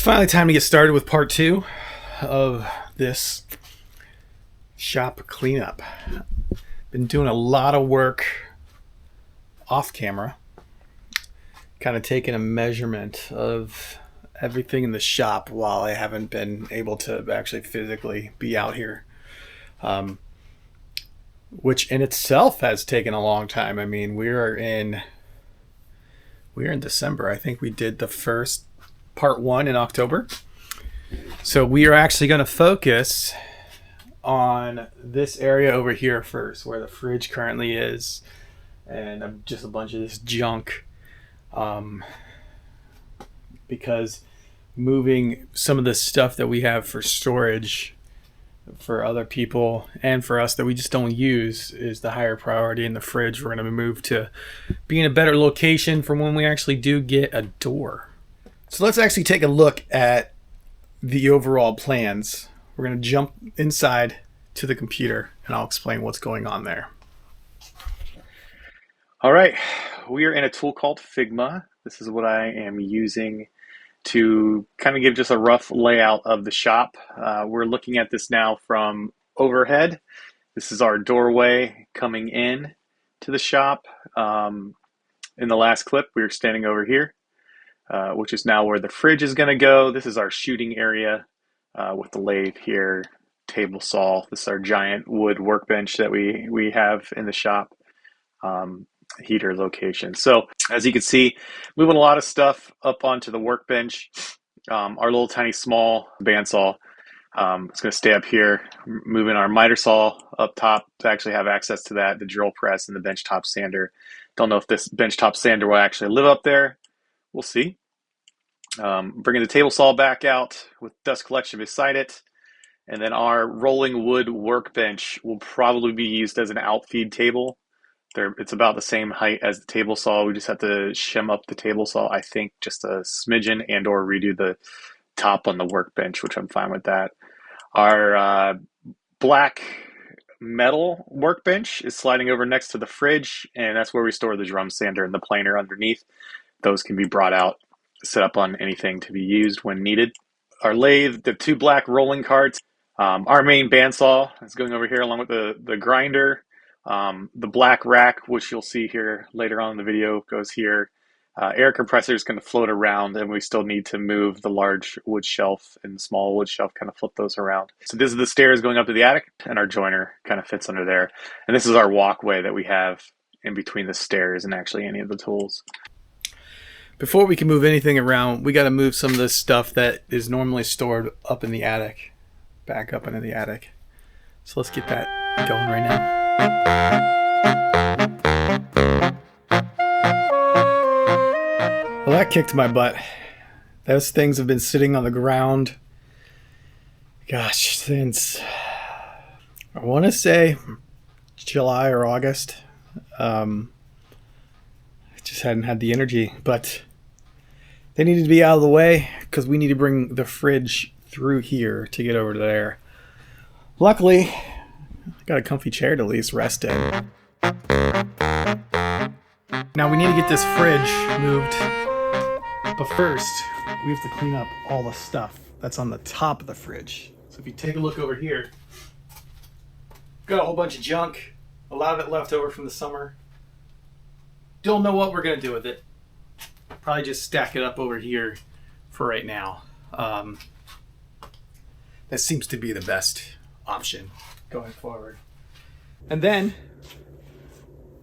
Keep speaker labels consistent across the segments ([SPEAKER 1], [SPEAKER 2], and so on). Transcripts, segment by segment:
[SPEAKER 1] finally time to get started with part 2 of this shop cleanup. Been doing a lot of work off camera, kind of taking a measurement of everything in the shop while I haven't been able to actually physically be out here, which in itself has taken a long time. I mean, we're in December. I think we did the first part 1 in October. So we are actually going to focus on this area over here first, where the fridge currently is, and just a bunch of this junk, because moving some of the stuff that we have for storage for other people and for us that we just don't use is the higher priority. In the fridge, we're going to move to be in a better location for when we actually do get a door. So let's actually take a look at the overall plans. We're going to jump inside to the computer and I'll explain what's going on there. All right, we are in a tool called Figma. This is what I am using to kind of give just a rough layout of the shop. We're looking at this now from overhead. This is our doorway coming in to the shop. In the last clip, we were standing over here, which is now where the fridge is going to go. This is our shooting area with the lathe here, table saw. This is our giant wood workbench that we have in the shop, heater location. So as you can see, moving a lot of stuff up onto the workbench. Our little tiny small bandsaw is going to stay up here, moving our miter saw up top to actually have access to that, the drill press and the benchtop sander. Don't know if this benchtop sander will actually live up there. We'll see. Bringing the table saw back out with dust collection beside it. And then our rolling wood workbench will probably be used as an outfeed table. It's about the same height as the table saw. We just have to shim up the table saw, I think, just a smidgen, and or redo the top on the workbench, which I'm fine with that. Our black metal workbench is sliding over next to the fridge, and that's where we store the drum sander and the planer underneath. Those can be brought out, set up on anything to be used when needed. Our lathe, the 2 black rolling carts. Our main bandsaw is going over here along with the grinder. The black rack, which you'll see here later on in the video, goes here. Air compressor is going to float around, and we still need to move the large wood shelf and the small wood shelf, kind of flip those around. So this is the stairs going up to the attic, and our joiner kind of fits under there. And this is our walkway that we have in between the stairs and actually any of the tools. Before we can move anything around, we got to move some of this stuff that is normally stored up in the attic, back up into the attic. So let's get that going right now. Well, that kicked my butt. Those things have been sitting on the ground, gosh, since I want to say July or August. I just hadn't had the energy, but they needed to be out of the way because we need to bring the fridge through here to get over to there. Luckily, I got a comfy chair to at least rest in. Now we need to get this fridge moved, but first we have to clean up all the stuff that's on the top of the fridge. So if you take a look over here, got a whole bunch of junk, a lot of it left over from the summer. Don't know what we're going to do with it. Probably just stack it up over here for right now. That seems to be the best option going forward. And then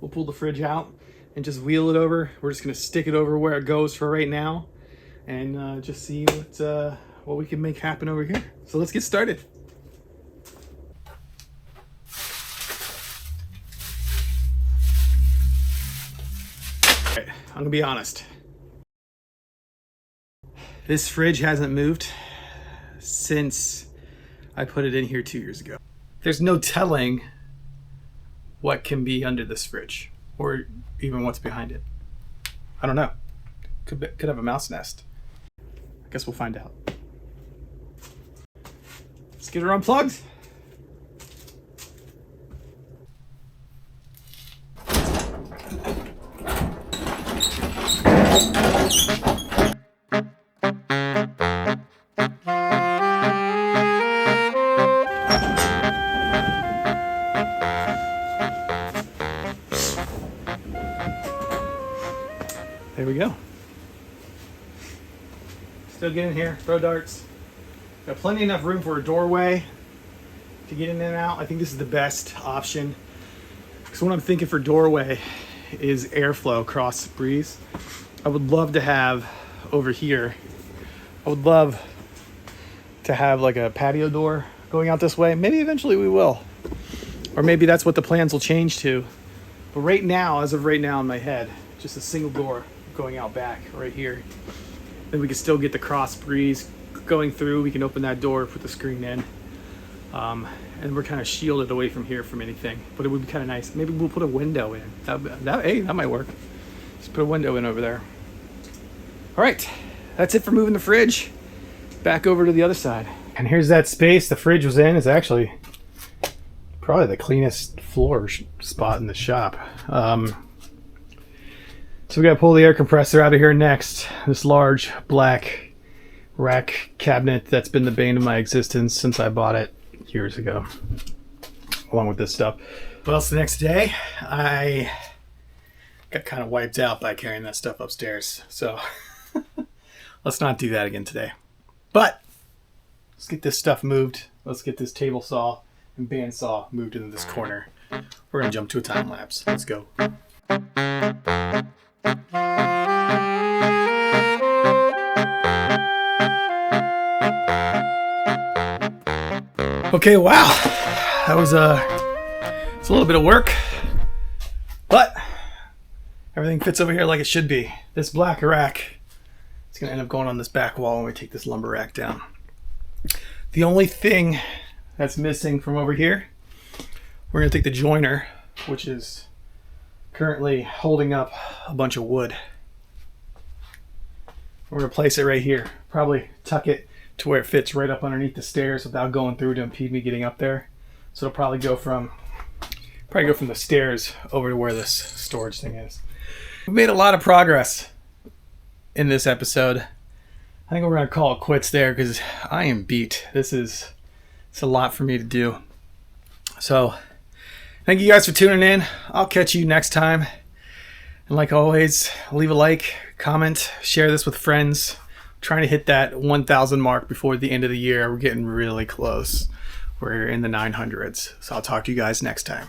[SPEAKER 1] we'll pull the fridge out and just wheel it over. We're just going to stick it over where it goes for right now and just see what we can make happen over here. So let's get started. I'm gonna be honest. This fridge hasn't moved since I put it in here 2 years ago. There's no telling what can be under this fridge or even what's behind it. I don't know. Could have a mouse nest. I guess we'll find out. Let's get her unplugged.
[SPEAKER 2] Still get in here, throw darts. Got plenty enough room for a doorway to get in and out. I think this is the best option. Because what I'm thinking for doorway is airflow, cross breeze. I would love to have over here, I would love to have like a patio door going out this way. Maybe eventually we will. Or maybe that's what the plans will change to. But right now, as of right now in my head, just a single door going out back right here. Then we can still get the cross breeze going through. We can open that door, put the screen in. And we're kind of shielded away from here from anything. But it would be kind of nice. Maybe we'll put a window in. Hey, that might work. Just put a window in over there. All right, that's it for moving the fridge. Back over to the other side. And here's that space the fridge was in. It's actually probably the cleanest floor spot in the shop. So we gotta pull the air compressor out of here next. This large black rack cabinet that's been the bane of my existence since I bought it years ago, along with this stuff. Well, it's the next day. I got kind of wiped out by carrying that stuff upstairs. So let's not do that again today. But let's get this stuff moved. Let's get this table saw and bandsaw moved into this corner. We're gonna jump to a time lapse. Let's go. Okay, wow. That was it's a little bit of work, but everything fits over here like it should be. This black rack, it's gonna end up going on this back wall when we take this lumber rack down. The only thing that's missing from over here, we're gonna take the joiner, which is currently holding up a bunch of wood. We're gonna place it right here. Probably tuck it to where it fits right up underneath the stairs without going through to impede me getting up there. So it'll probably go from the stairs over to where this storage thing is. We've made a lot of progress in this episode. I think we're gonna call it quits there because I am beat. It's a lot for me to do. So thank you guys for tuning in. I'll catch you next time. And like always, leave a like, comment, share this with friends. I'm trying to hit that 1,000 mark before the end of the year. We're getting really close. We're in the 900s. So I'll talk to you guys next time.